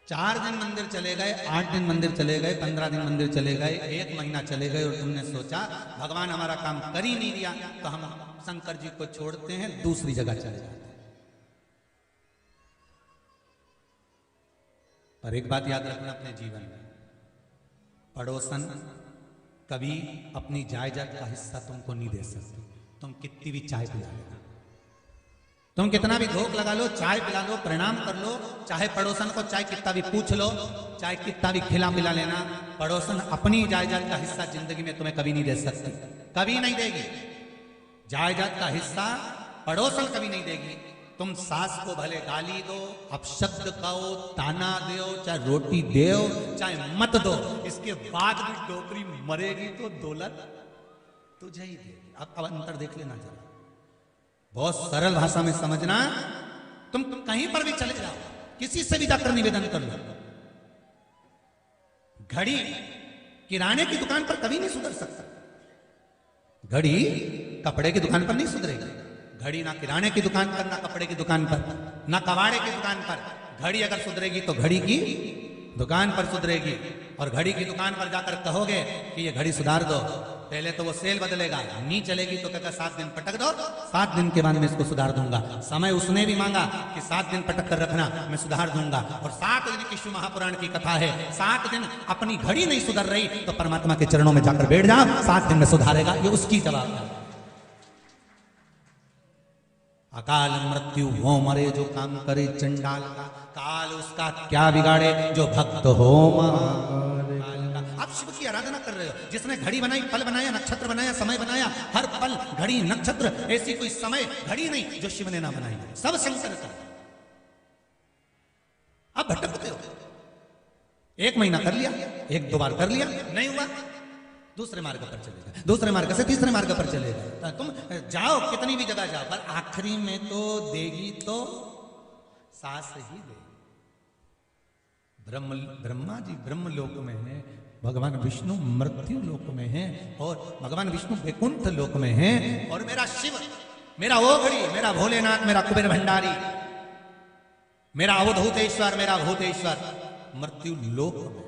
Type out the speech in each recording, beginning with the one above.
4 दिन मंदिर चले गए, 8 दिन मंदिर चले गए, 15 दिन मंदिर चले गए, 1 महीना चले गए और तुमने सोचा भगवान हमारा काम कर ही नहीं दिया तो हम शंकर जी को छोड़ते हैं, दूसरी जगह चले जाते हैं। पर एक बात याद रखना अपने जीवन में, पड़ोसन कभी अपनी जायदाद का हिस्सा तुमको नहीं दे सकते। तुम कितनी भी चाय पिला लेना, तुम कितना भी धोख लगा लो, चाय पिला लो, प्रणाम कर लो, चाहे पड़ोसन को चाहे कितना भी पूछ लो, चाहे कितना भी खिला पिला लेना, पड़ोसन अपनी जायदाद का हिस्सा जिंदगी में तुम्हें कभी नहीं दे सकती, कभी नहीं देगी। जायदाद का हिस्सा पड़ोसन कभी नहीं देगी। तुम सास को भले गाली दो, अपशब्द कहो, ताना दो, चाहे रोटी दो, चाहे मत दो, इसके बाद भी डोकरी मरेगी तो दौलत तुझे ही देगी। अब अंतर देख लेना जरा, बहुत सरल भाषा में समझना। तुम कहीं पर भी चले जाओ, किसी से भी जाकर निवेदन कर लो, घड़ी किराने की दुकान पर कभी नहीं सुधर सकता, घड़ी कपड़े की दुकान पर नहीं सुधरेगी। घड़ी ना किराने की दुकान पर, ना कपड़े की दुकान पर, ना कबाड़े की दुकान पर। घड़ी अगर सुधरेगी तो घड़ी की दुकान पर सुधरेगी। और घड़ी की दुकान पर जाकर कहोगे कि ये घड़ी सुधार दो, पहले तो वो सेल बदलेगा, नहीं चलेगी तो कहता 7 दिन पटक दो, 7 दिन के बाद मैं इसको सुधार दूंगा। समय उसने भी मांगा कि 7 दिन पटक कर रखना, मैं सुधार दूंगा। और 7 दिन की शिव महापुराण की कथा है, 7 दिन अपनी घड़ी नहीं सुधर रही तो परमात्मा के चरणों में जाकर बैठ जाओ, 7 दिन में सुधारेगा, ये उसकी जवाबदारी। अकाल मृत्यु हो मरे जो काम करे चंडाल का, काल उसका क्या बिगाड़े जो भक्त हो महाकाल का। आप शिव की आराधना कर रहे हो, जिसने घड़ी बनाई, पल बनाया, नक्षत्र बनाया, समय बनाया, हर पल घड़ी नक्षत्र, ऐसी कोई समय घड़ी नहीं जो शिव ने ना बनाई, सब शंकर का। आप भटकते हो, 1 महीना कर लिया, 1-2 बार कर लिया, नहीं हुआ, दूसरे मार्ग पर चले गए, दूसरे मार्ग से तीसरे मार्ग पर चले गए। तुम जाओ कितनी भी जगह जाओ, पर आखिरी में तो देगी तो सास ही देगी। ब्रह्मा जी ब्रह्मलोक में है, भगवान विष्णु मृत्यु लोक में है, और भगवान विष्णु वैकुंठ लोक में है, और मेरा शिव, मेरा ओघड़ी, मेरा भोलेनाथ, मेरा कुबेर भंडारी, मेरा अवधूतेश्वर, मेरा भूतेश्वर मृत्यु लोक में।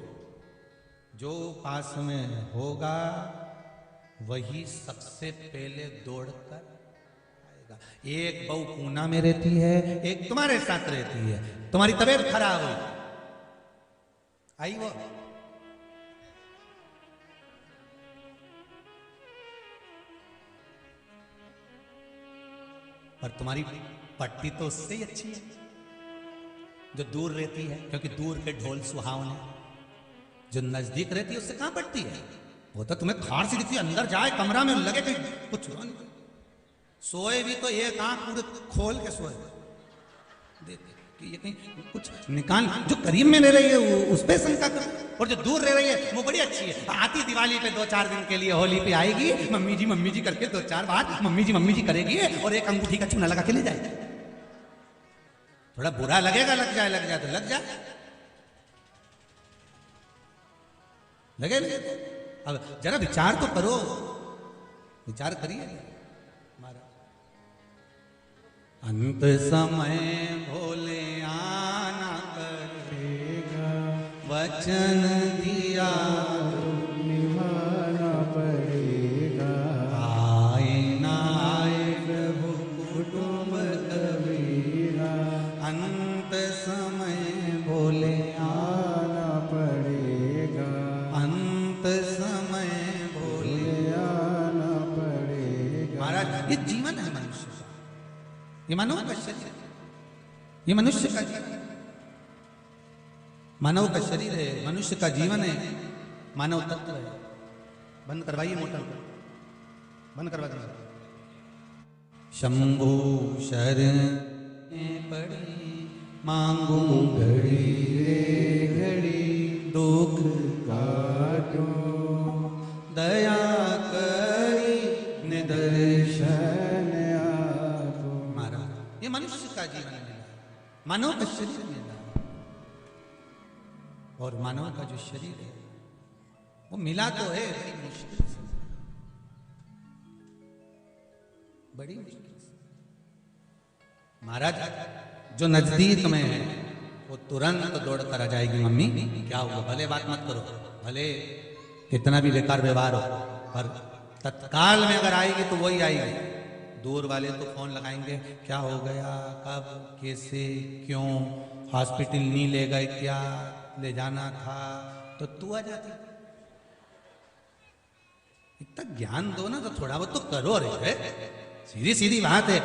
जो पास में होगा वही सबसे पहले दौड़कर आएगा। एक बहू पूना में रहती है, एक तुम्हारे साथ रहती है, तुम्हारी तबीयत खराब हुई, आई वो, पर तुम्हारी पट्टी तो उससे ही अच्छी है जो दूर रहती है, क्योंकि दूर के ढोल सुहावने, जो नजदीक रहती है उससे कहां पड़ती है। वो तो तुम्हें खार सी दिखती है, अंदर जाए कमरा में लगे कि कुछ सोए भी तो एक आंख पूरे खोल के सोए, कि ये कहीं कुछ निकाल, जो करीब में रह रही है उस पे शंका कर, और जो दूर रह रही है वो बड़ी अच्छी है। आती दिवाली पे 2-4 दिन के लिए, होली पे आएगी, मम्मी जी करके 2-4 बार मम्मी जी करेगी, और एक अंगूठी का चूना लगा के ले जाएगी। थोड़ा बुरा लगेगा, लग जाए तो लग जाए, लगे। अब जरा विचार तो करो, विचार करिए। अंत समय भोले आना करेगा, वचन दिया निभाना पड़ेगा, आए ना आए प्रभु कुटुंब कबीरा, अंत समय भोले आना पड़ेगा, अंत समय भोले आना पड़ेगा। महाराज, ये जीवन है मनुष्य का, ये मानव का शरीर, ये मनुष्य का जीवन, मानव का शरीर है, मनुष्य का जीवन है, मानव तत्व है। बंद करवाइए मोटर को, बंद करवा दीजिए। शंभु शरण पड़ी मांगू घड़ी रे घड़ी, दुख काटो दया करी निदर्शन आपो। महाराज, ये मनुष्य का जीवन मिला, मानव का शरीर मिला, और मानव का जो शरीर है वो मिला तो है बड़ी मुश्किल से, बड़ी मुश्किल से। महाराज, जो नजदीक में है वो तुरंत दौड़ कर आ जाएगी, मम्मी क्या हुआ, भले बात मत करो, भले कितना भी बेकार व्यवहार हो, पर तत्काल में अगर आएगी तो वही आएगी। दूर वाले तो फोन लगाएंगे, क्या हो गया, कब, कैसे, क्यों, हॉस्पिटल नहीं ले गए क्या, ले जाना था, तो तू आ जाती। इतना ज्ञान दो ना, तो थोड़ा बहुत तो करो रे, सीधी सीधी बात है,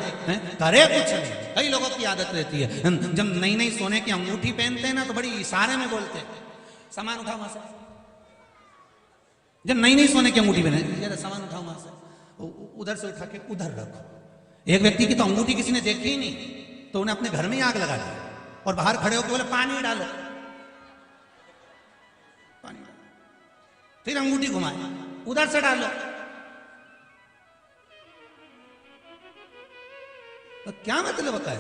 करे कुछ नहीं। कई लोगों की आदत रहती है, जब नई नई सोने की अंगूठी पहनते हैं ना तो बड़ी इशारे में बोलते हैं, सामान उठाओ वहां से। जब नई नई सोने की अंगूठी पहने, जरा सामान उठाओ वहां से, उधर से उठा के उधर रखो। एक व्यक्ति की तो अंगूठी किसी ने देखी ही नहीं, तो उन्हें अपने घर में ही आग लगा दी और बाहर खड़े होकर बोले पानी डालो, पानी डालो, फिर अंगूठी घुमाए, उधर से डालो। तो क्या मतलब होता है,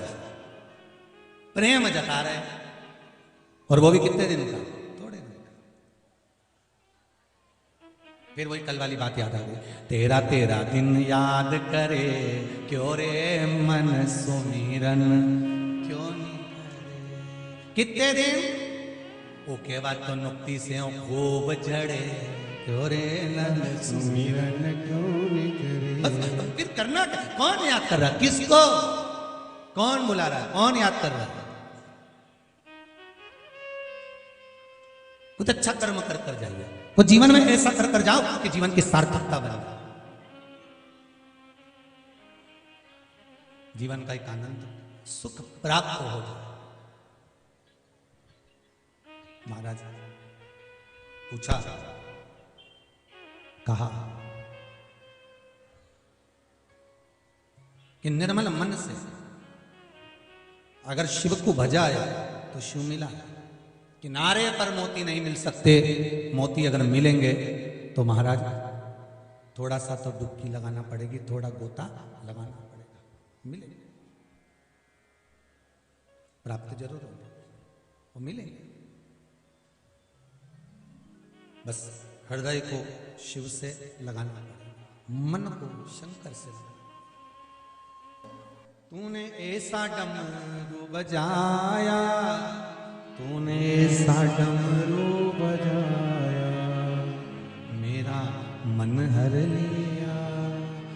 प्रेम जता रहे, और वो भी कितने दिन का, थोड़े दिन का। फिर वही कल वाली बात याद आ गई, तेरा तेरा दिन याद करे, क्यों रे मन सुमिरन क्यों नहीं करे। कितने दिन, ओके बाद तो नुक्ति से खूब झड़े, क्यों रे मन सुमिरन क्यों नहीं करे। बस फिर करना क्या, कौन याद कर रहा, किसको, कौन बुला रहा है, कौन याद कर रहा है। कुछ अच्छा कर्म कर कर जाइए, तो जीवन में ऐसा कर कर जाओ कि जीवन की सार्थकता बने, जीवन का एक आनंद सुख प्राप्त हो जाए। महाराज पूछा, कहा कि निर्मल मन से अगर शिव को भजाया तो शिव मिला, किनारे पर मोती नहीं मिल सकते, मोती अगर मिलेंगे तो महाराज थोड़ा सा तो डुबकी लगाना पड़ेगी, थोड़ा गोता लगाना पड़ेगा, मिलेंगे, प्राप्त जरूर होगा, वो मिलेंगे। बस हृदय को शिव से लगाना पड़ेगा, मन को शंकर से लगाना। तूने ऐसा डमरू बजाया, तूने ऐसा डमरू बजाया, मेरा मन हर लिया,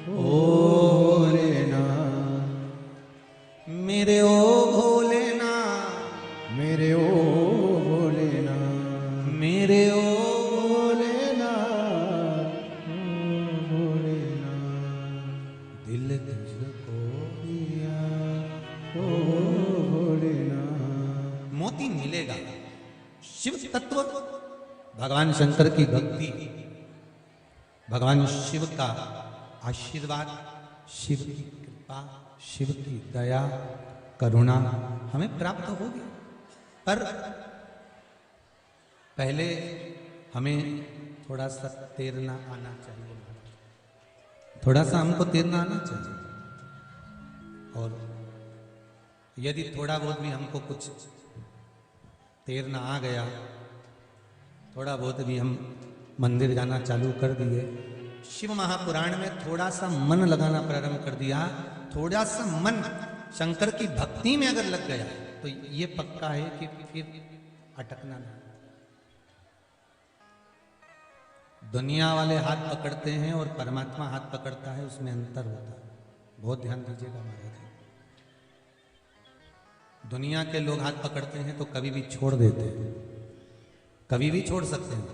ओ भोलेनाथ, मेरे ओ भोलेनाथ, मेरे ओ भोलेनाथ, मेरे ओ शिव तत्व, भगवान शंकर की भक्ति, भगवान शिव का आशीर्वाद, शिव की कृपा, शिव की दया करुणा हमें प्राप्त होगी। पर पहले हमें थोड़ा सा तैरना आना चाहिए, थोड़ा सा हमको तैरना आना चाहिए। और यदि थोड़ा बहुत भी हमको कुछ तैरना आ गया, थोड़ा बहुत भी हम मंदिर जाना चालू कर दिए, शिव महापुराण में थोड़ा सा मन लगाना प्रारंभ कर दिया, थोड़ा सा मन शंकर की भक्ति में अगर लग गया तो ये पक्का है कि फिर अटकना नहीं। दुनिया वाले हाथ पकड़ते हैं और परमात्मा हाथ पकड़ता है, उसमें अंतर होता है, बहुत ध्यान दीजिएगा महाराज। दुनिया के लोग हाथ पकड़ते हैं तो कभी भी छोड़ देते हैं, कभी भी छोड़ सकते हैं,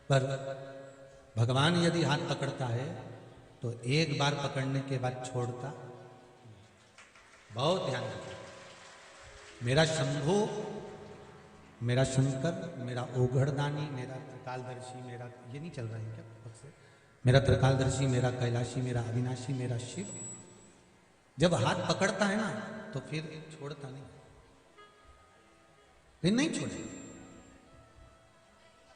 पर भगवान यदि हाथ पकड़ता है तो एक बार पकड़ने के बाद छोड़ता। बहुत ध्यान रखिए, मेरा शंभु, मेरा शंकर, मेरा ओघड़दानी, मेरा त्रिकालदर्शी, मेरा ये नहीं चल रहा है क्या से? मेरा त्रिकालदर्शी, मेरा कैलाशी, मेरा अविनाशी, मेरा शिव जब हाथ पकड़ता है ना तो फिर छोड़ता नहीं, फिर नहीं छोड़ेगा।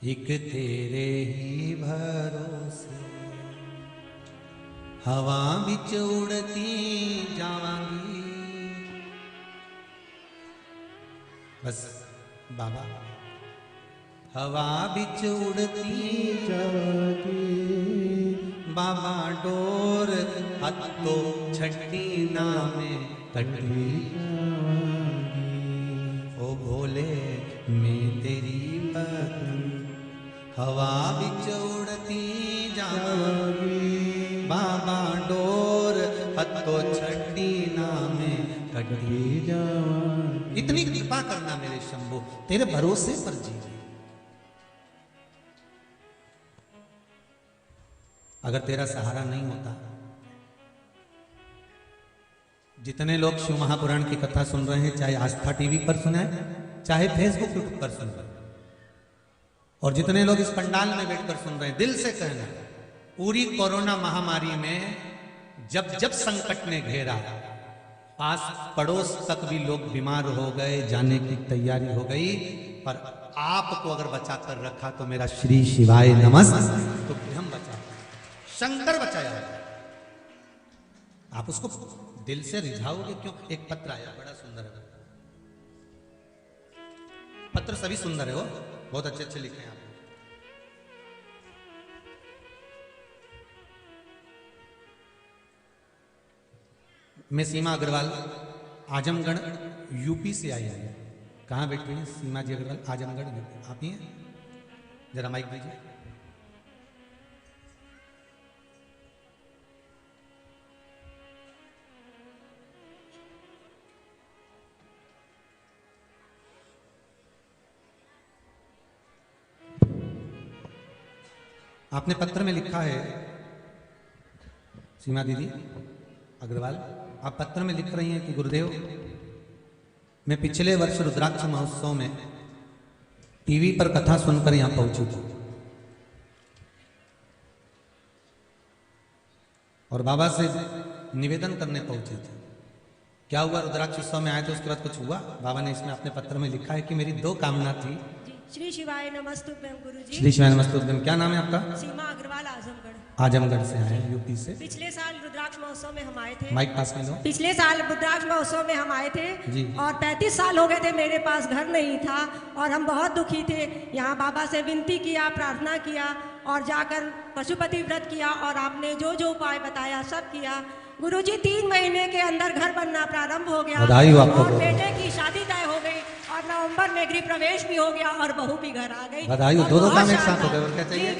एक तेरे ही भरोसे हवा बिच उड़ती जावांगी। बस बाबा, हवा बिच उड़ती जावांगी, बाबा डोर हत्तो छठी नामे कटती ओ भोले मैं तेरी पतंग हवा बिच उड़ती जावांगी बाबा डोर हथो छड़ी ना में कटती जावांगी। इतनी कृपा करना मेरे शंभू, तेरे भरोसे पर जी। अगर तेरा सहारा नहीं होता, जितने लोग शिव महापुराण की कथा सुन रहे हैं, चाहे आस्था टीवी पर सुने, चाहे फेसबुक यूट्यूब पर सुन रहे हैं, और जितने लोग इस पंडाल में बैठकर सुन रहे हैं, दिल से कहना, पूरी कोरोना महामारी में जब जब संकट ने घेरा, पास पड़ोस तक भी लोग बीमार हो गए, जाने की तैयारी हो गई, पर आपको अगर बचाकर रखा तो मेरा श्री शिवाय नमस्तुभ्यं हम बचा, शंकर बचाया। आप उसको दिल से रिझाओगे क्यों? एक पत्र आया, बड़ा सुंदर है पत्र, सभी सुंदर है, वो बहुत अच्छे अच्छे लिखे हैं आप। मैं सीमा अग्रवाल, आजमगढ़ यूपी से आई है। कहाँ बैठी हैं सीमा जी अग्रवाल? आजमगढ़ यूपी। आप ही हैं? जरा माइक दीजिए। आपने पत्र में लिखा है, सीमा दीदी अग्रवाल, आप पत्र में लिख रही हैं कि गुरुदेव, मैं पिछले वर्ष रुद्राक्ष महोत्सव में टीवी पर कथा सुनकर यहां पहुंची थी और बाबा से निवेदन करने पहुंची थी। क्या हुआ? रुद्राक्ष उत्सव में आए थे, उसके बाद कुछ हुआ? बाबा ने इसमें अपने पत्र में लिखा है कि मेरी 2 कामना थी। श्री शिवाय नमस्तुभ्यं गुरुजी। श्री शिवाय नमस्तुभ्यं। क्या नाम है आपका? सीमा अग्रवाल, आजमगढ़। आजमगढ़ से आए, यूपी से। पिछले साल रुद्राक्ष महोत्सव में हम आए थे। माइक पास में लो। पिछले साल रुद्राक्ष महोत्सव में हम आए थे जी। और 35 साल हो गए थे, मेरे पास घर नहीं था और हम बहुत दुखी थे। यहाँ बाबा से विनती किया, प्रार्थना किया और जाकर पशुपति व्रत किया और आपने जो जो उपाय बताया सब किया। गुरुजी 3 महीने के अंदर घर बनना प्रारंभ हो गया और बेटे की शादी तय हो गई और नवंबर में गृह प्रवेश भी हो गया और बहू भी घर आ गई। बधाई हो, 2 काम एक साथ हो गए। और क्या चाहिए?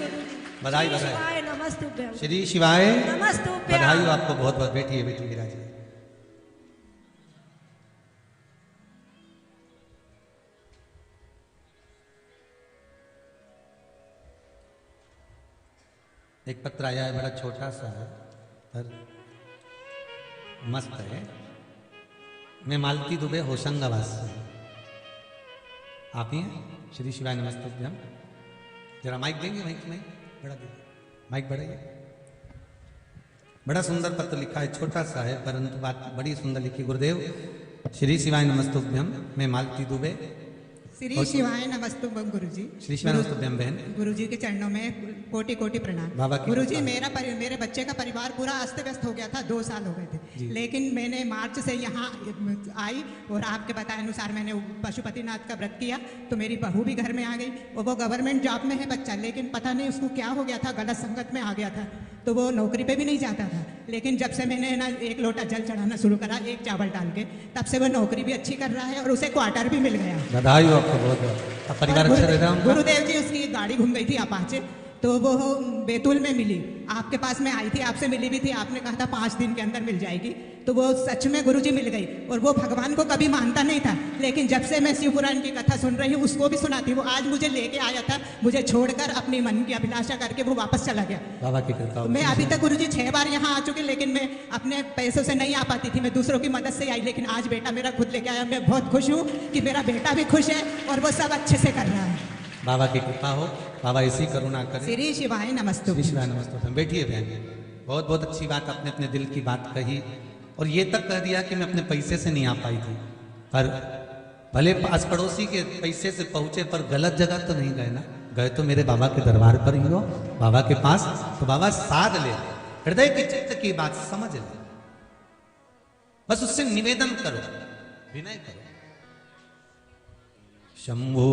बधाई बधाई। नमस्तुभ्यं। श्री शिवाय नमस्तुभ्यं। बधाई हो आपको बहुत बहुत। बैठिए बैठिए विराजिए। एक पत्र आया है, बड़ा छोटा सा है पर मस्त है। मैं मालती दुबे, होशंगाबाद से। आप ही हैं? श्री शिवाय नमस्तुभ्यं। जरा माइक देंगे? माइक नहीं बड़ा दे, माइक बढ़ाइए। बड़ा सुंदर पत्र लिखा है, छोटा सा है परंतु बात बड़ी सुंदर लिखी। गुरुदेव श्री शिवाय नमस्तुभ्यं, मैं मालती दुबे। श्री शिवाय नमस्तुभ्यं गुरुजी। श्री शिवाय नमस्तुभ्यं बहन। गुरुजी के चरणों में कोटि कोटि प्रणाम। गुरुजी मेरे बच्चे का परिवार पूरा अस्त व्यस्त हो गया था, 2 साल हो गए थे, लेकिन मैंने मार्च से यहाँ आई और आपके बताए अनुसार मैंने पशुपतिनाथ का व्रत किया तो मेरी बहू भी घर में आ गई और वो गवर्नमेंट जॉब में है बच्चा, लेकिन पता नहीं उसको क्या हो गया था, गलत संगत में आ गया था तो वो नौकरी पे भी नहीं जाता था। लेकिन जब से मैंने ना 1 लोटा जल चढ़ाना शुरू करा, 1 चावल डाल के, तब से वो नौकरी भी अच्छी कर रहा है और उसे क्वार्टर भी मिल गया। बधाई हो आपको बहुत बहुत। परिवार अच्छा रह रहा है? गुरुदेव जी उसकी एक गाड़ी घूम गई थी अपाचे, तो वो बैतूल में मिली, आपके पास में आई थी, आपसे मिली भी थी, आपने कहा था 5 दिन के अंदर मिल जाएगी, तो वो सच में गुरुजी मिल गई। और वो भगवान को कभी मानता नहीं था, लेकिन जब से मैं शिव पुराण की कथा सुन रही हूँ उसको भी सुनाती। वो आज मुझे लेके आया था, मुझे छोड़कर अपनी मन की अभिलाषा करके वो वापस चला गया। बाबा की कृपा। मैं अभी तक गुरुजी 6 बार यहाँ आ चुकी, लेकिन मैं अपने पैसों से नहीं आ पाती थी, मैं दूसरों की मदद से आई, लेकिन आज बेटा मेरा खुद लेके आया। मैं बहुत खुश हूँ कि मेरा बेटा भी खुश है और वो सब अच्छे से कर रहा है। बाबा की कृपा हो, बाबा ऐसी करुणा करे। श्री शिवाय नमस्तुभ्यं। श्री शिवाय नमस्तुभ्यं। बैठिए बहन, बहुत बहुत अच्छी बात, आपने अपने दिल की बात कही और ये तक कह दिया कि मैं अपने पैसे से नहीं आ पाई थी, पर भले पास पड़ोसी के पैसे से पहुंचे पर गलत जगह तो नहीं गए ना, गए तो मेरे बाबा के दरबार पर ही हो, बाबा के पास। तो बाबा साध ले, हृदय की चित्त की बात समझ ले, बस उससे निवेदन करो, विनय करो। शंभो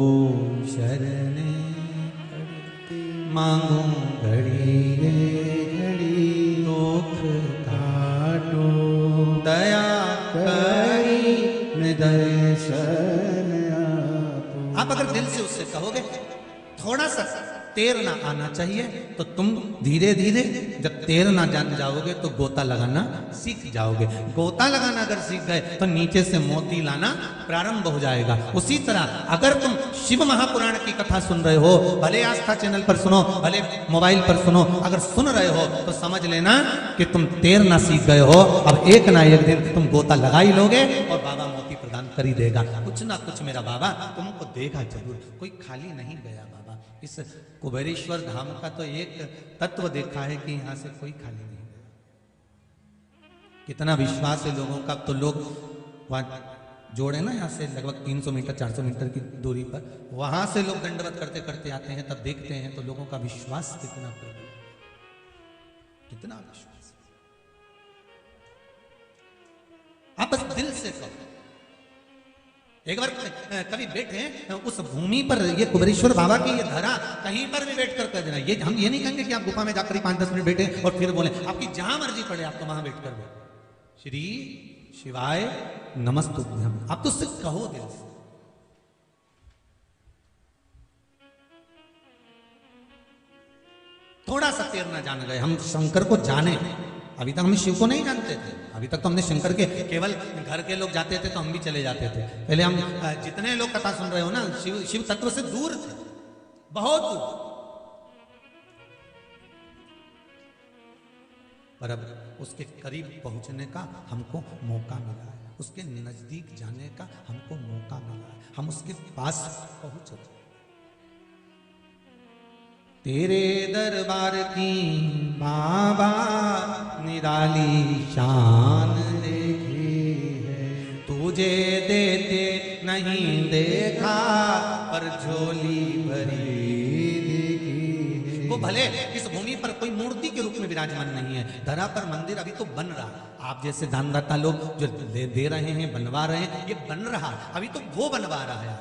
शरणे मांगो घड़ी घड़ी दुख काटो, दया कर आप अगर दिल से उससे कहोगे, थोड़ा सा तैरना आना चाहिए, तो तुम धीरे धीरे जब तैरना जान जाओगे तो गोता लगाना सीख जाओगे। गोता लगाना अगर सीख गए तो नीचे से मोती लाना प्रारंभ हो जाएगा। उसी तरह अगर तुम शिव महापुराण की कथा सुन रहे हो, भले आस्था चैनल पर सुनो, भले मोबाइल पर सुनो, अगर सुन रहे हो तो समझ लेना कि तुम तैरना सीख गए हो। अब एक ना एक दिन तुम गोता लगा ही लोगे और बाबा मोती प्रदान कर ही देगा। कुछ ना कुछ मेरा बाबा तुमको देगा जरूर, कोई खाली नहीं गया बाबा। इस कुबेरेश्वर धाम का तो एक तत्व देखा है कि यहां से कोई खाली नहीं गया। कितना विश्वास है लोगों का। तो लोग वहां जोड़े ना, यहां से लगभग 300 मीटर 400 मीटर की दूरी पर, वहां से लोग दंडवत करते करते आते हैं, तब देखते हैं तो लोगों का विश्वास कितना प्रबल, कितना विश्वास। आप बस दिल से कहो। एक बार कभी बैठे उस भूमि पर, ये कुबेरेश्वर बाबा की ये धरा, कहीं पर भी बैठ कर देना। ये हम ये नहीं कहेंगे कि आप गुफा में जाकर 5-10 मिनट बैठे और फिर बोले, आपकी जहां मर्जी पड़े आप तो वहां बैठ कर बैठे। श्री शिवाय नमस्तुभ्यम, आप तो उससे कहो दिल से। थोड़ा सा तैरना जान गए, हम शंकर को जाने। अभी तक हम शिव को नहीं जानते थे, अभी तक तो हमने शंकर के केवल घर के लोग जाते थे तो हम भी चले जाते थे। पहले हम जितने लोग कथा सुन रहे हो ना, शिव तत्व से दूर थे, बहुत दूर। पर अब उसके करीब पहुंचने का हमको मौका मिला है, उसके नजदीक जाने का हमको मौका मिला है, हम उसके पास पहुंच रहे। तेरे दरबार की बाबा निराली शान देखी है, तुझे देते नहीं देखा पर झोली भरी देखी। वो भले इस भूमि पर कोई मूर्ति के रूप में विराजमान नहीं है, धरा पर मंदिर अभी तो बन रहा। आप जैसे दानदाता लोग जो दे रहे हैं, बनवा रहे हैं, ये बन रहा, अभी तो वो बनवा रहा है।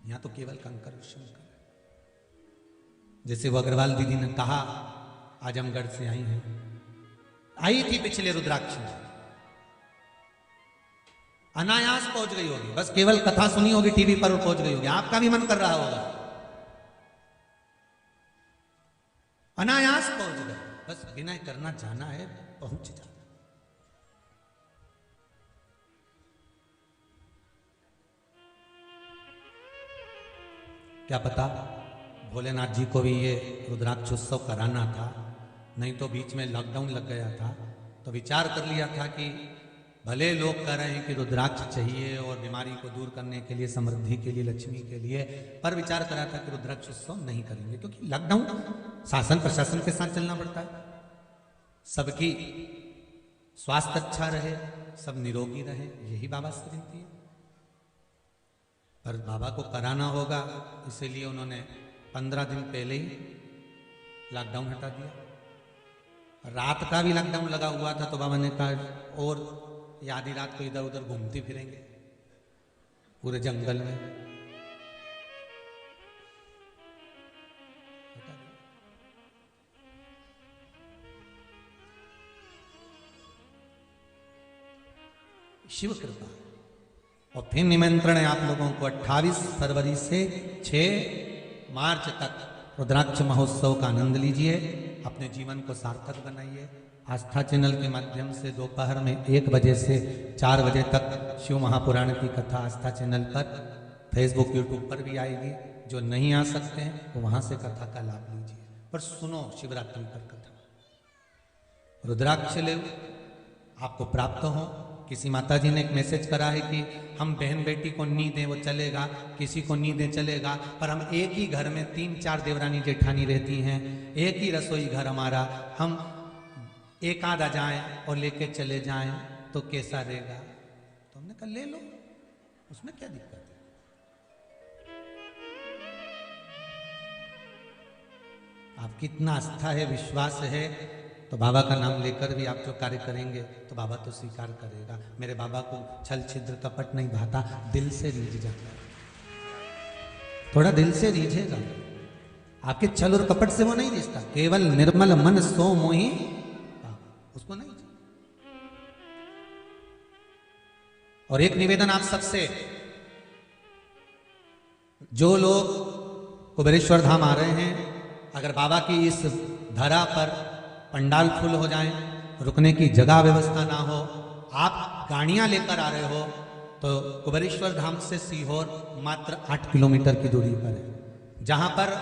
यहां तो केवल कंकर शंकर। जैसे वो अग्रवाल दीदी ने कहा, आजमगढ़ से आई हैं, आई थी पिछले रुद्राक्ष में, अनायास पहुंच गई होगी, बस केवल कथा सुनी होगी टीवी पर और पहुंच गई होगी। आपका भी मन कर रहा होगा, अनायास पहुंच गए, बस विनय करना जाना है, पहुंच जाना। क्या पता भोलेनाथ जी को भी ये रुद्राक्ष उत्सव कराना था, नहीं तो बीच में लॉकडाउन लग गया था, तो विचार कर लिया था कि भले लोग कह रहे हैं कि रुद्राक्ष चाहिए और बीमारी को दूर करने के लिए, समृद्धि के लिए, लक्ष्मी के लिए, पर विचार करा था कि रुद्राक्ष उत्सव नहीं करेंगे, क्योंकि लॉकडाउन शासन प्रशासन के साथ चलना पड़ता है। सबकी स्वास्थ्य अच्छा रहे, सब निरोगी रहे, यही बाबा से विनती है। पर बाबा को कराना होगा, इसीलिए उन्होंने 15 दिन पहले ही लॉकडाउन हटा दिया। रात का भी लॉकडाउन लगा हुआ था, तो बाबा ने कहा और आधी रात को इधर उधर घूमते फिरेंगे पूरे जंगल में। शिव कृपा। और फिर निमंत्रण है आप लोगों को 28 फरवरी से 6 मार्च तक रुद्राक्ष महोत्सव का आनंद लीजिए, अपने जीवन को सार्थक बनाइए। आस्था चैनल के माध्यम से दोपहर में 1 बजे से 4 बजे तक शिव महापुराण की कथा आस्था चैनल पर, फेसबुक यूट्यूब पर भी आएगी। जो नहीं आ सकते हैं वो वहां से कथा का लाभ लीजिए, पर सुनो शिवरात्रि पर कथा। रुद्राक्ष ले आपको प्राप्त हो। किसी माता जी ने एक मैसेज करा है कि हम बहन बेटी को नहीं दें वो चलेगा, किसी को नहीं दें चलेगा, पर हम एक ही घर में 3-4 देवरानी जेठानी रहती हैं, एक ही रसोई घर हमारा, हम एक आधा जाएं और लेके चले जाएं तो कैसा रहेगा? तो हमने कहा ले लो, उसमें क्या दिक्कत है। आप कितना आस्था है, विश्वास है, तो बाबा का नाम लेकर भी आप जो कार्य करेंगे तो बाबा तो स्वीकार करेगा। मेरे बाबा को छल छिद्र कपट नहीं भाता, दिल से रीझ जाता है। थोड़ा दिल से रीझेगा, आपके छल और कपट से वो नहीं रिश्ता, केवल निर्मल मन सो मोही उसको नहीं। और एक निवेदन आप सबसे, जो लोग कुबेरेश्वर धाम आ रहे हैं, अगर बाबा की इस धरा पर पंडाल फुल हो जाए, रुकने की जगह व्यवस्था ना हो, आप गाड़ियां लेकर आ रहे हो, तो कुबेरेश्वर धाम से सीहोर मात्र 8 किलोमीटर की दूरी पर है, जहां पर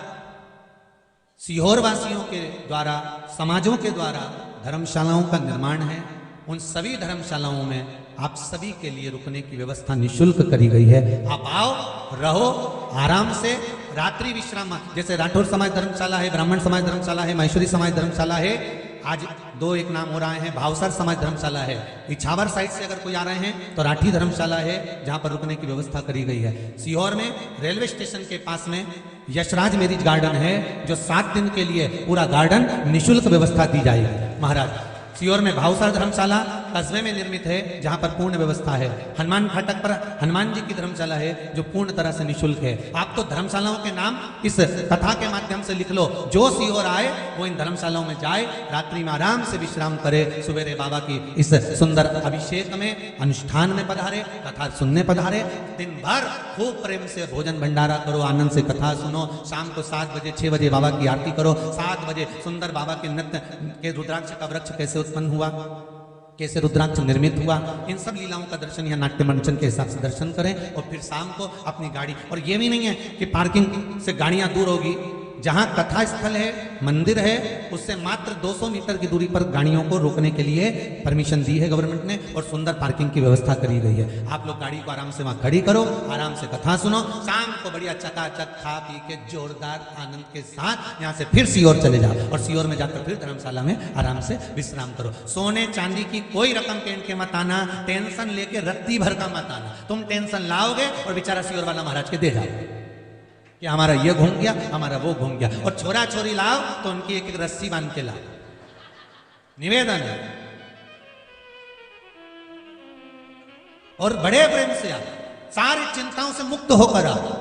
सीहोर वासियों के द्वारा, समाजों के द्वारा धर्मशालाओं का निर्माण है। उन सभी धर्मशालाओं में आप सभी के लिए रुकने की व्यवस्था निःशुल्क करी गई है। आप आओ, रहो आराम से, रात्रि विश्राम, जैसे राठौर समाज धर्मशाला है, ब्राह्मण समाज धर्मशाला है, माहेश्वरी समाज धर्मशाला है, आज 2 एक नाम हो रहा है, भावसर समाज धर्मशाला है। इछावर साइड से अगर कोई आ रहे हैं तो राठी धर्मशाला है, जहां पर रुकने की व्यवस्था करी गई है। सीहोर में रेलवे स्टेशन के पास में यशराज मैरिज गार्डन है, जो 7 दिन के लिए पूरा गार्डन निःशुल्क व्यवस्था दी जाएगी। महाराज सीहोर में भावसर धर्मशाला कस्बे में निर्मित है, जहां पर पूर्ण व्यवस्था है। हनुमान फाटक पर हनुमान जी की धर्मशाला है, जो पूर्ण तरह से निःशुल्क है। आप तो धर्मशालाओं के नाम इस कथा के माध्यम से लिख लो, जो सीहोर आए वो इन धर्मशालाओं में जाए, रात्रि में आराम से विश्राम करे, सवेरे बाबा की इस सुंदर अभिषेक में, अनुष्ठान में पधारे, कथा सुनने पधारे। दिन भर खूब प्रेम से भोजन भंडारा करो, आनंद से कथा सुनो। शाम को 7 बजे 6 बजे बाबा की आरती करो। 7 बजे सुंदर बाबा के नृत्य के रुद्राक्ष का वृक्ष कैसे उत्पन्न हुआ, कैसे रुद्राक्ष निर्मित हुआ, इन सब लीलाओं का दर्शन यहाँ नाट्य मंचन के हिसाब से दर्शन करें। और फिर शाम को अपनी गाड़ी, और ये भी नहीं है कि पार्किंग से गाड़ियां दूर होगी, जहां कथा स्थल है, मंदिर है, उससे मात्र 200 मीटर की दूरी पर गाड़ियों को रोकने के लिए परमिशन दी है गवर्नमेंट ने, और सुंदर पार्किंग की व्यवस्था करी गई है। आप लोग गाड़ी को आराम से वहां खड़ी करो, आराम से कथा सुनो, शाम को बढ़िया चकाचक खा पी के जोरदार आनंद के साथ यहाँ से फिर सीहोर चले जाओ, और सीहोर में जाकर फिर धर्मशाला में आराम से विश्राम करो। सोने चांदी की कोई रकम पहन के मत आना, टेंशन लेके रत्ती भर का मत आना। तुम टेंशन लाओगे और बेचारा सीहोर वाला महाराज के दे जाओगे कि हमारा ये घूम गया, हमारा वो घूम गया। और छोरा छोरी लाओ तो उनकी एक एक रस्सी बांध के लाओ। निवेदन है, और बड़े प्रेम से आओ, सारी चिंताओं से मुक्त होकर आओ,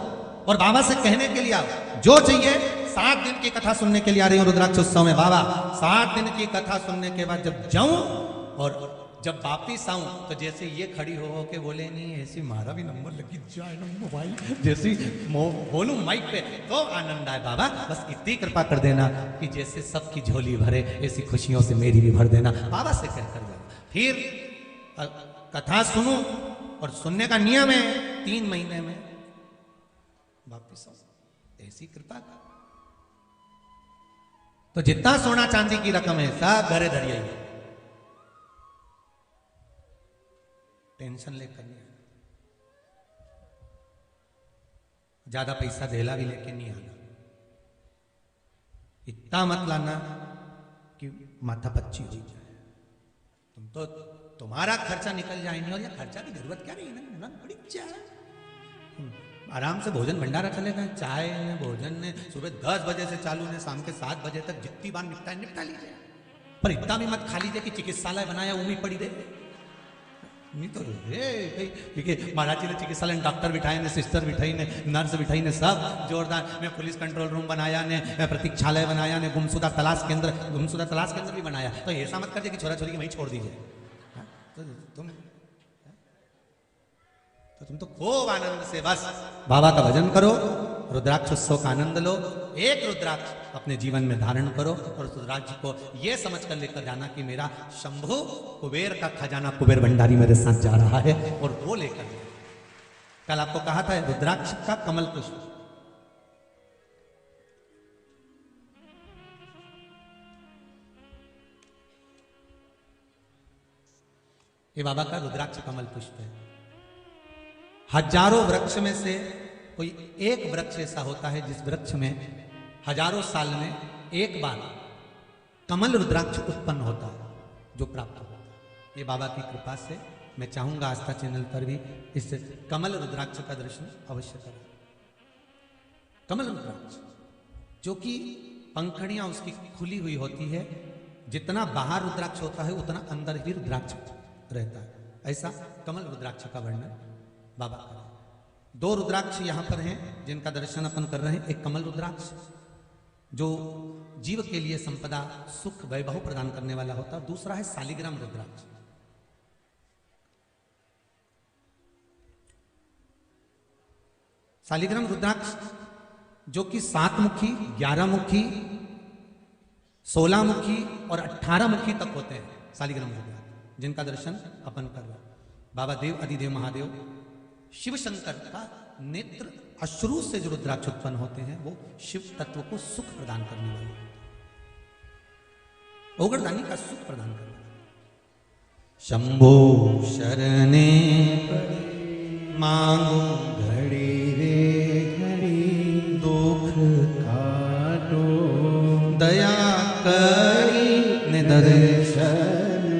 और बाबा से कहने के लिए आओ जो चाहिए। 7 दिन की कथा सुनने के लिए आ रही हूं रुद्राक्ष उत्सव में बाबा। 7 दिन की कथा सुनने के बाद जब जाऊं और जब वापिस आऊं, तो जैसे ये खड़ी हो के बोले, नहीं ऐसी मारा भी नंबर लगी जाए ना मोबाइल, जैसे बोलूं माइक पे तो आनंद आए। बाबा बस इतनी कृपा कर देना कि जैसे सबकी झोली भरे, ऐसी खुशियों से मेरी भी भर देना, बाबा से कहकर जाओ। फिर कथा सुनूं, और सुनने का नियम है 3 महीने में वापिस आओ, ऐसी कृपा। तो जितना सोना चांदी की रकम है सब घरे धरिए, टेंशन लेकर नहीं आना, ज्यादा पैसा धेला भी लेके नहीं आना, इतना मत लाना कि माथा पच्ची हो जाए। तुम तो तुम्हारा खर्चा निकल जाए नहीं, और ये खर्चा की जरूरत क्या नहीं है ना, बड़ी चाय आराम से भोजन भंडारा चलेगा, चाय ने भोजन ने सुबह 10 बजे से चालू ने शाम के 7 बजे तक जितनी बार निपटा लीजिए। पर इतना भी मत खा लीजिए कि चिकित्सालय बनाया वो भी पड़ी रहे। नहीं तो देखिए महाराज जी ने चिकित्सालय डॉक्टर बिठाए ने, सिस्टर बिठाई ने, नर्स बिठाई ने, सब जोरदार ने, पुलिस कंट्रोल रूम बनाया ने, प्रतीक्षालय बनाया ने, गुमशुदा तलाश केंद्र भी बनाया। तो ऐसा मत कर दिया कि छोरा छोरी की वहीं छोड़ दीजिए। तुम तो खूब आनंद से बस बाबा का भजन करो, रुद्राक्ष उत्सव का आनंद लो। एक रुद्राक्ष अपने जीवन में धारण करो, और रुद्राक्ष को ये समझ कर लेकर जाना कि मेरा शंभु कुबेर का खजाना कुबेर भंडारी मेरे साथ जा रहा है, और वो लेकर। कल आपको कहा था रुद्राक्ष का कमल पुष्प, ये बाबा का रुद्राक्ष कमल पुष्प है। हजारों वृक्ष में से कोई एक वृक्ष ऐसा होता है जिस वृक्ष में हजारों साल में एक बार कमल रुद्राक्ष उत्पन्न होता है, जो प्राप्त होता है। ये बाबा की कृपा से मैं चाहूंगा आस्था चैनल पर भी इस कमल रुद्राक्ष का दर्शन अवश्य करें। कमल रुद्राक्ष जो कि पंखड़ियां उसकी खुली हुई होती है, जितना बाहर रुद्राक्ष होता है उतना अंदर ही रुद्राक्ष रहता है, ऐसा कमल रुद्राक्ष का वर्णन बाबा कर। 2 रुद्राक्ष यहां पर हैं जिनका दर्शन अपन कर रहे हैं। एक कमल रुद्राक्ष जो जीव के लिए संपदा, सुख, वैभव प्रदान करने वाला होता है। दूसरा है शालिग्राम रुद्राक्ष। शालिग्राम रुद्राक्ष जो कि 7 मुखी, 11 मुखी, 16 मुखी और 18 मुखी तक होते हैं शालिग्राम रुद्राक्ष, जिनका दर्शन अपन कर रहे हैं। बाबा देव अधिदेव महादेव शिव शंकर का नेत्र अश्रु से जो रुद्राक्ष उत्पन्न होते हैं वो शिव तत्व को सुख प्रदान करने वाले होते हैं, ओगरदानी का सुख प्रदान करने वाले। शंभो शरणे मांगो घड़ी रे घड़ी, दुख काटो दया करी निदर्शन।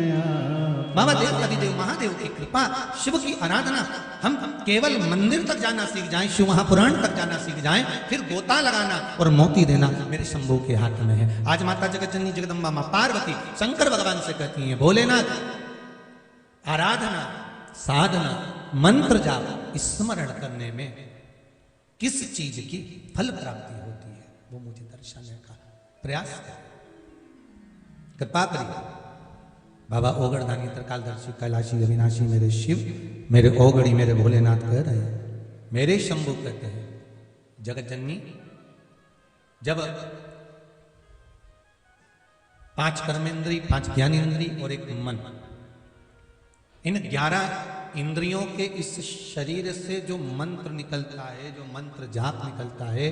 बाबा देव अधिदेव महादेव की कृपा, शिव की आराधना हम केवल मंदिर तक जाना सीख जाएं, शिव महापुराण तक जाना सीख जाएं, फिर गोता लगाना और मोती देना मेरे शंभू के हाथ में है। आज माता जगतजननी जगदम्बा मां पार्वती शंकर भगवान से कहती हैं, भोलेनाथ आराधना, साधना, मंत्र जाप, स्मरण करने में किस चीज की फल प्राप्ति होती है वो मुझे दर्शाने का प्रयास करें, कृपा करिए। बाबा ओगड़दानी त्रिकालदर्शी कैलाशी अविनाशी मेरे शिव, मेरे ओगड़ी, मेरे भोलेनाथ कह रहे हैं, मेरे शंभू कहते हैं, जगत जननी जब 5 कर्मेंद्री, 5 ज्ञानेंद्री और 1 मन, इन 11 इंद्रियों के इस शरीर से जो मंत्र निकलता है, जो मंत्र जाप निकलता है,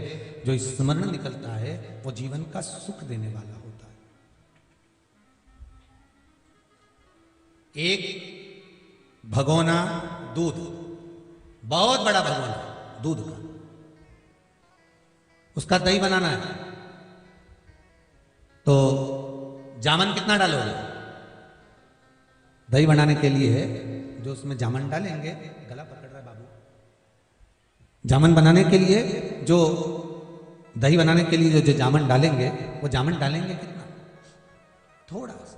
जो स्मरण निकलता है, वो जीवन का सुख देने वाला होता है। एक भगोना दूध, बहुत बड़ा भगोना दूध का, उसका दही बनाना है तो जामन कितना डालोगे? दही बनाने के लिए जो उसमें जामन डालेंगे, गला पकड़ रहा है बाबू, जामन बनाने के लिए जो दही बनाने के लिए जो जामन डालेंगे, वो जामन डालेंगे कितना? थोड़ा सा।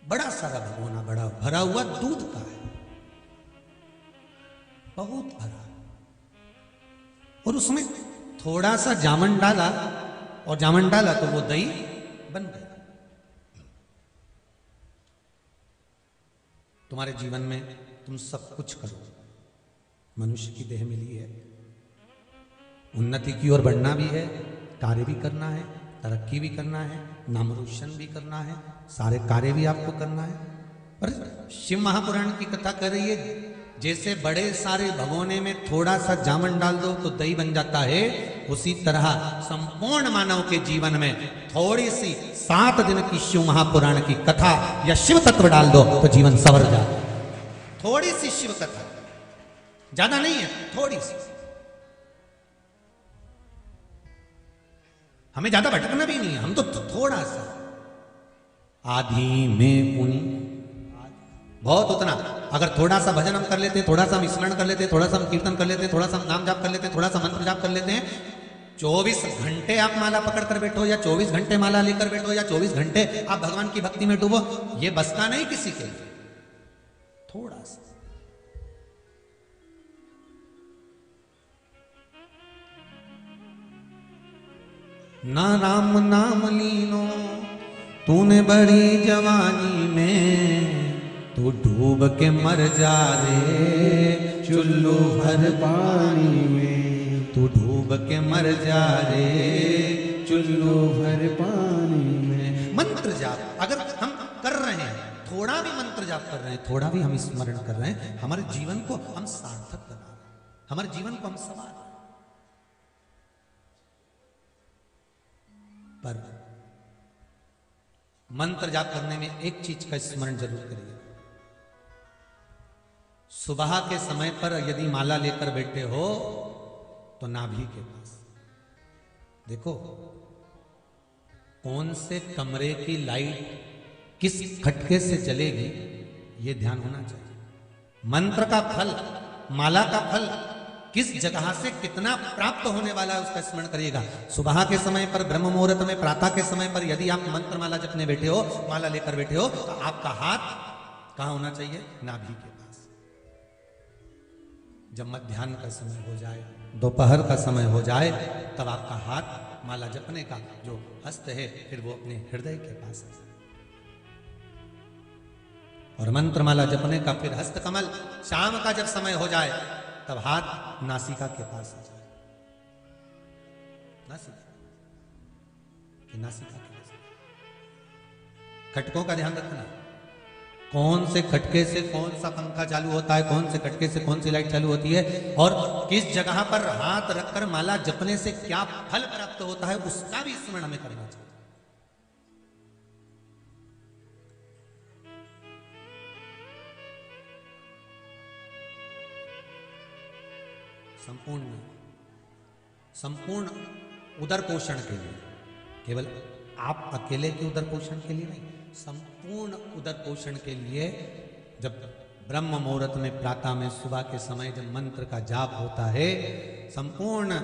बड़ा सारा भगोना बड़ा भरा हुआ दूध का है, बहुत भरा, और उसमें थोड़ा सा जामन डाला, और जामन डाला तो वो दही बन गया। तुम्हारे जीवन में तुम सब कुछ करो, मनुष्य की देह मिली है, उन्नति की ओर बढ़ना भी है, कार्य भी करना है, तरक्की भी करना है, नाम रोशन भी करना है, सारे कार्य भी आपको करना है। पर शिव महापुराण की कथा कर रही है, जैसे बड़े सारे भगोने में थोड़ा सा जामन डाल दो तो दही बन जाता है, उसी तरह संपूर्ण मानव के जीवन में थोड़ी सी 7 दिन की शिव महापुराण की कथा या शिव तत्व डाल दो तो जीवन संवर जाता है। थोड़ी सी शिव कथा, ज्यादा नहीं है, थोड़ी सी। हमें ज्यादा भटकना भी नहीं है, हम तो थोड़ा सा आधी में उन बहुत उतना, अगर थोड़ा सा भजन हम कर लेते हैं, थोड़ा सा हम स्मरण कर लेते हैं, थोड़ा सा हम कीर्तन कर लेते हैं, थोड़ा सा हम नाम जाप कर लेते हैं, थोड़ा सा मंत्र जाप कर लेते हैं, 24 घंटे आप माला पकड़ कर बैठो या 24 घंटे माला लेकर बैठो या 24 घंटे आप भगवान की भक्ति में डूबो, ये बसता नहीं किसी के लिए। थोड़ा सा ना राम नाम लीनो तूने बड़ी जवानी में, तू डूब के मर जा रे चुल्लू भर पानी में, तू डूब के मर जा रे चुल्लू भर पानी में। मंत्र जाप अगर हम कर रहे हैं, थोड़ा भी मंत्र जाप कर रहे हैं, थोड़ा भी हम स्मरण कर रहे हैं, हमारे जीवन को हम सार्थक बना रहे हैं, हमारे जीवन को हम संवार रहे हैं। पर मंत्र जाप करने में एक चीज का स्मरण जरूर करिए, सुबह के समय पर यदि माला लेकर बैठे हो तो नाभि के पास देखो कौन से कमरे की लाइट किस खटके से जलेगी, ये ध्यान होना चाहिए। मंत्र का फल, माला का फल किस जगह से कितना प्राप्त होने वाला है उसका स्मरण करिएगा। सुबह के समय पर, ब्रह्म मुहूर्त में, प्रातः के समय पर यदि आप मंत्र माला जपने बैठे हो, माला लेकर बैठे हो, तो आपका हाथ कहां होना चाहिए? नाभि के पास। जब मध्याह्न का समय हो जाए, दोपहर का समय हो जाए, तब आपका हाथ माला जपने का जो हस्त है फिर वो अपने हृदय के पास है। और मंत्रमाला जपने का फिर हस्तकमल, शाम का जब समय हो जाए तब हाथ नासिका के पास आ जाए। नासिका के पास। खटकों का ध्यान रखना, कौन से खटके से कौन सा पंखा चालू होता है, कौन से खटके से कौन सी लाइट चालू होती है, और किस जगह पर हाथ रखकर माला जपने से क्या फल प्राप्त होता है, उसका भी स्मरण हमें करना चाहिए। संपूर्ण उदर पोषण के लिए, केवल आप अकेले के उदर पोषण के लिए नहीं, संपूर्ण उदर पोषण के लिए जब ब्रह्म मुहूर्त में, प्रातः में, सुबह के समय जब मंत्र का जाप होता है, संपूर्ण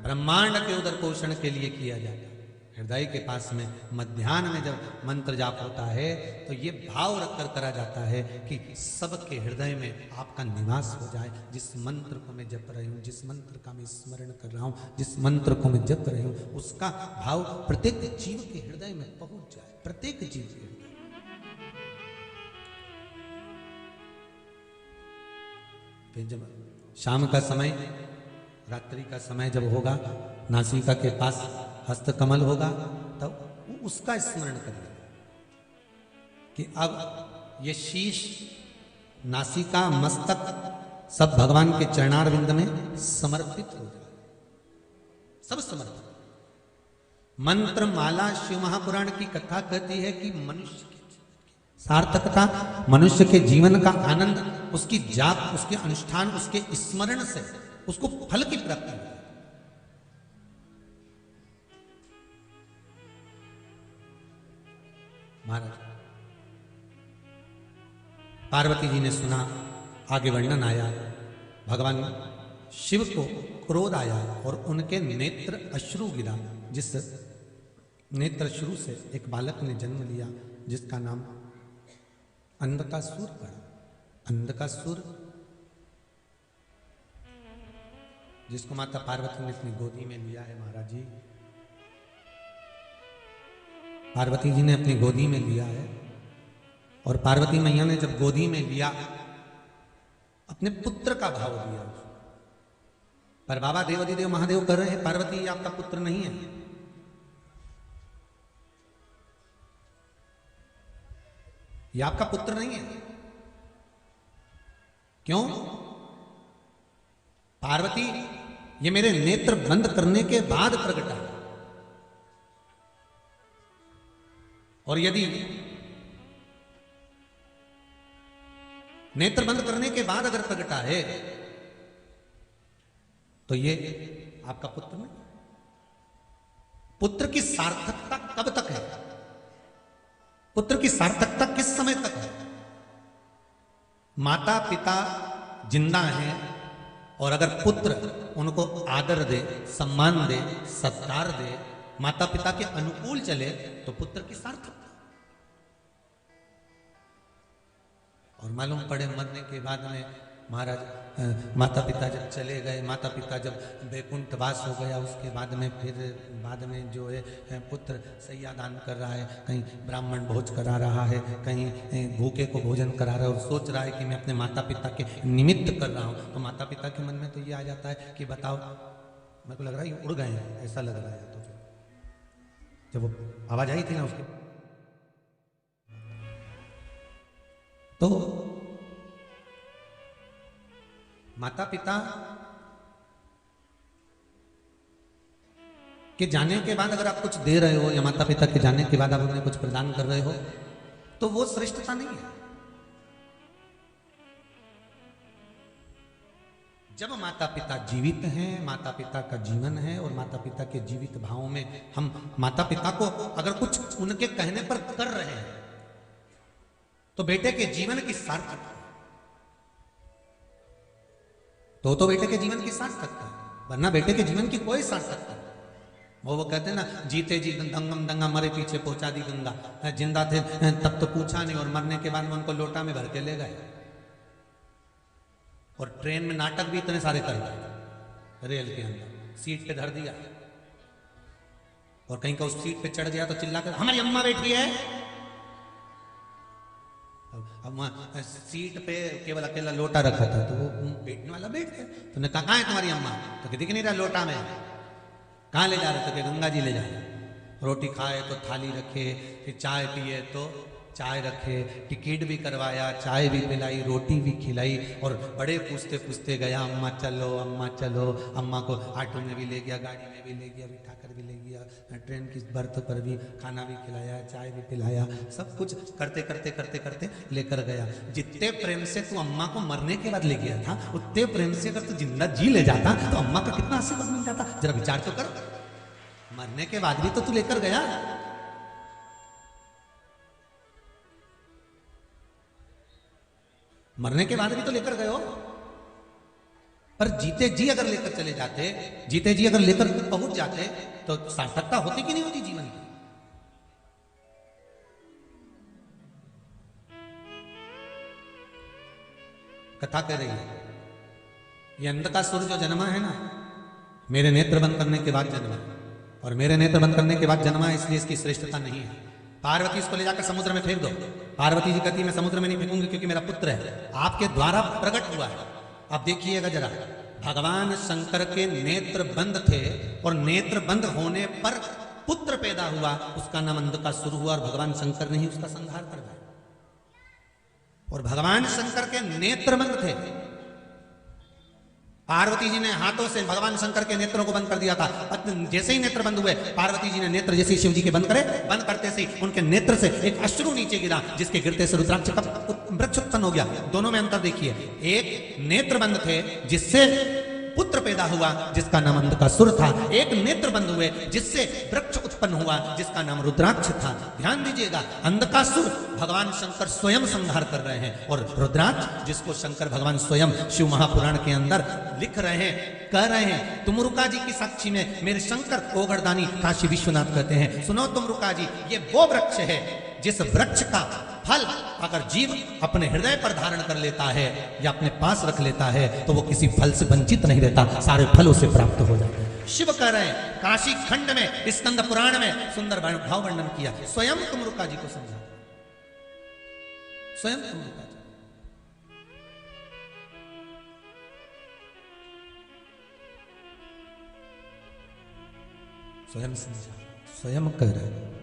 ब्रह्मांड के उदर पोषण के लिए किया जाता है। हृदय के पास में मध्याह्न में जब मंत्र जाप होता है तो ये भाव रखकर करा जाता है कि सबके हृदय में आपका निवास हो जाए। जिस मंत्र को मैं जप रही हूँ, जिस मंत्र का मैं स्मरण कर रहा हूँ, जिस मंत्र को मैं जप रही हूँ, उसका भाव प्रत्येक जीव के हृदय में पहुंच जाए, प्रत्येक जीव के हृदय। फिर जब शाम का समय, रात्रि का समय जब होगा, नासिका के पास हस्तकमल होगा, तब उसका स्मरण करिए कि अब ये शीश, नासिका, मस्तक सब भगवान के चरणारविंद में समर्पित हो जाए, सब समर्पित। मंत्र माला शिव महापुराण की कथा कहती है कि मनुष्य की सार्थकता, मनुष्य के जीवन का आनंद उसकी जाप, उसके अनुष्ठान, उसके स्मरण से उसको फल की प्राप्ति है। महाराज पार्वती जी ने सुना, आगे वर्णन आया, भगवान शिव को क्रोध आया और उनके नेत्र अश्रु गिरा। जिस नेत्र अश्रु से एक बालक ने जन्म लिया जिसका नाम अंधकासुर पड़ा। अंधकासुर जिसको माता पार्वती ने अपनी गोदी में लिया है। महाराज जी, पार्वती जी ने अपनी गोदी में लिया है और पार्वती मैया ने जब गोदी में लिया अपने पुत्र का भाव दिया। पर बाबा देवाधिदेव महादेव कह रहे हैं पार्वती ये आपका पुत्र नहीं है, ये आपका पुत्र नहीं है। क्यों? पार्वती ये मेरे नेत्र बंद करने के बाद प्रगटा, और यदि नेत्र बंद करने के बाद अगर प्रगटा है तो ये आपका पुत्र नहीं। पुत्र की सार्थकता कब तक है? पुत्र की सार्थकता किस समय तक है? माता पिता जिंदा हैं और अगर पुत्र उनको आदर दे, सम्मान दे, सत्कार दे, माता पिता के अनुकूल चले तो पुत्र की सार्थकता। और मालूम पड़े मरने के बाद में महाराज माता पिता जब चले गए, माता पिता जब वैकुंठ वास हो गया, उसके बाद में फिर बाद में जो है पुत्र सैया दान कर रहा है, कहीं ब्राह्मण भोज करा रहा है, कहीं भूखे को भोजन करा रहा है और सोच रहा है कि मैं अपने माता पिता के निमित्त कर रहा हूँ। तो माता पिता के मन में तो ये आ जाता है कि बताओ, मेरे को लग रहा है ये उड़ गए हैं, ऐसा लग रहा है। तो जब वो आवाज आई थी ना उसकी, तो माता पिता के जाने के बाद अगर आप कुछ दे रहे हो या माता पिता के जाने के बाद आप उन्हें कुछ प्रदान कर रहे हो तो वो श्रेष्ठता नहीं है। जब माता पिता जीवित हैं, माता पिता का जीवन है और माता पिता के जीवित भावों में हम माता पिता को अगर कुछ उनके कहने पर कर रहे हैं तो बेटे के जीवन की सार्थकता, तो बेटे के जीवन की सार्थकता, वरना बेटे के जीवन की कोई सार्थकता नहीं। वो कहते हैं ना, जीते जी दंगम दंगा, मरे पीछे पहुंचा दी गंगा। जिंदा थे तब तो पूछा नहीं और मरने के बाद में उनको लोटा में भर के ले गए। और ट्रेन में नाटक भी इतने सारे कर गए, रेल के अंदर सीट पे धर दिया और कहीं का उस सीट पे चढ़ गया तो चिल्ला कर हमारी अम्मा बैठी है। अब अब वहाँ सीट पे केवल अकेला लोटा रखा था, तो वो बैठने वाला बैठ गया। तो ने कहा कहाँ है तुम्हारी अम्मा? तो कि दिख नहीं रहा लोटा में। कहाँ ले जा रहे? तो कि गंगा जी ले जा रहे। रोटी खाए तो थाली रखे, फिर चाय पिए तो चाय रखे, टिकट भी करवाया, चाय भी पिलाई, रोटी भी खिलाई, और बड़े पूछते पूछते गया अम्मा चलो अम्मा चलो। अम्मा को ऑटो में भी ले गया, गाड़ी में भी ले गया, बिठा कर भी ले गया, ट्रेन की बर्थ पर भी खाना भी खिलाया, चाय भी पिलाया, सब कुछ करते करते करते करते लेकर गया। जितने प्रेम से तू अम्मा को मरने के बाद ले गया था, उतने प्रेम से अगर तू जिंदा जी ले जाता तो अम्मा का कितना आशीर्वाद मिल जाता। जरा विचार तो कर, मरने के बाद भी तो तू लेकर गया। मरने के बाद भी तो लेकर गए हो, पर जीते जी अगर लेकर चले जाते, जीते जी अगर लेकर पहुंच जाते, तो सार्थकता होती कि नहीं होती जीवन की? कथा कह रही है, ये अंधकासुर जो जन्मा है ना, मेरे नेत्र बंद करने के बाद जन्मा, और मेरे नेत्र बंद करने के बाद जन्मा, इसलिए इसकी श्रेष्ठता नहीं है। पार्वती इसको ले जाकर समुद्र में फेंक दो। पार्वती जी कहती मैं समुद्र में नहीं फेंकूंगी क्योंकि मेरा पुत्र है, आपके द्वारा प्रकट हुआ है। अब देखिएगा जरा, भगवान शंकर के नेत्र बंद थे, और नेत्र बंद होने पर पुत्र पैदा हुआ, उसका नाम अंधकासुर हुआ, और भगवान शंकर ने ही उसका संहार करवाया। और भगवान शंकर के नेत्र बंद थे, पार्वती जी ने हाथों से भगवान शंकर के नेत्रों को बंद कर दिया था। जैसे ही नेत्र बंद हुए, पार्वती जी ने नेत्र जैसे ही शिव जी के बंद करे, बंद करते से उनके नेत्र से एक अश्रु नीचे गिरा, जिसके गिरते से रुद्राक्ष का वृक्ष उत्पन्न हो गया। दोनों में अंतर देखिए, एक नेत्र बंद थे जिससे पुत्र पैदा हुआ जिसका नाम अंधकासुर था, एक नेत्र बंद हुए जिससे वृक्ष उत्पन्न हुआ जिसका नाम रुद्राक्ष था। ध्यान दीजिएगा, अंधकासुर भगवान शंकर स्वयं संहार कर रहे हैं, और रुद्राक्ष जिसको शंकर भगवान स्वयं शिव महापुराण के अंदर लिख रहे हैं, कह रहे हैं। तुमरुका जी की साक्षी में मेरे शंकर ओगरदानी काशी विश्वनाथ कहते हैं, सुनो तुमरुका जी, ये वो वृक्ष है जिस वृक्ष का फल अगर जीव अपने हृदय पर धारण कर लेता है या अपने पास रख लेता है, तो वो किसी फल से वंचित नहीं रहता, सारे फलों से प्राप्त हो जाता है। शिव कह रहे हैं, काशी खंड में स्कंद पुराण में सुंदर भाव वर्णन किया, स्वयं तुमरुका जी को समझा, स्वयं तुमरुका जी स्वयं समझा, स्वयं कह रहे हैं।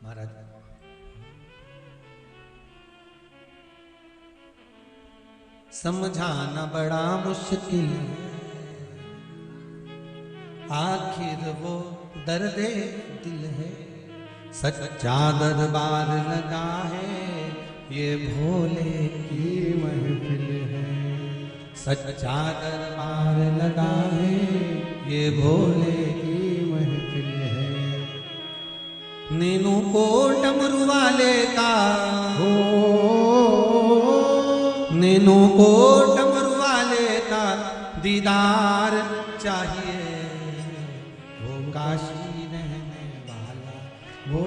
महाराज समझाना बड़ा मुश्किल है, आखिर वो दर्दे दिल है, सच्चा दरबार लगा है, ये भोले की महफिल है, सच्चा दरबार लगा है, ये भोले की महफिल है। नीनू को डमरू वाले का हो, नीनू को डमरू वाले का दीदार चाहिए, वो काशी